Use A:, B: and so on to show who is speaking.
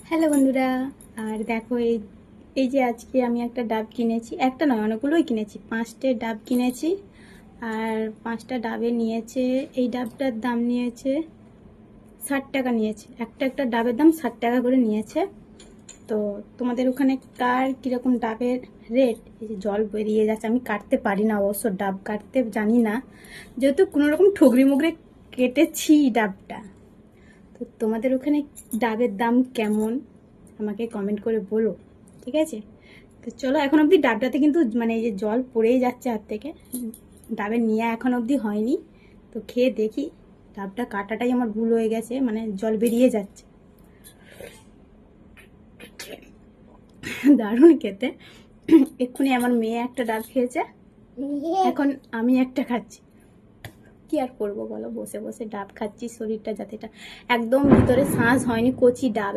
A: Hello বন্ধুরা, আর দেখো এই যে আজকে আমি একটা ডাব কিনেছি। একটা নয়, অনেকগুলোই কিনেছি। 5টে ডাব কিনেছি। আর 5টা ডাবে নিয়েছে, এই ডাবটার দাম নিয়েছে 60 টাকা নিয়েছে। একটা ডাবের দাম 60 টাকা করে নিয়েছে। তো তোমাদের ওখানে কার কীরকম ডাবের রেট? এই যে জল বেরিয়ে যাচ্ছে, আমি কাটতে পারি না, অবশ্য ডাব কাটতে জানি না, যেহেতু কোনোরকম ঠুকরি মুগরে কেটেছি ডাবটা। তো তোমাদের ওখানে ডাবের দাম কেমন আমাকে কমেন্ট করে বলো, ঠিক আছে? তো চলো, এখন অবধি ডাবটাতে কিন্তু মানে এই যে জল পড়েই যাচ্ছে হাত থেকে, ডাবের নিয়ে এখন অবধি হয়নি। তো খেয়ে দেখি। ডাবটা কাটাটাই আমার ভুল হয়ে গেছে, মানে জল বেরিয়ে যাচ্ছে। দারুণ খেতে। এক্ষুনি আমার মেয়ে একটা ডাব খেয়েছে, এখন আমি একটা খাচ্ছি। কি আর করবো বলো, বসে বসে ডাব খাচ্ছি, শরীরটা যাতে একদম ভিতরে শ্বাস হয়নি, কচি ডাব।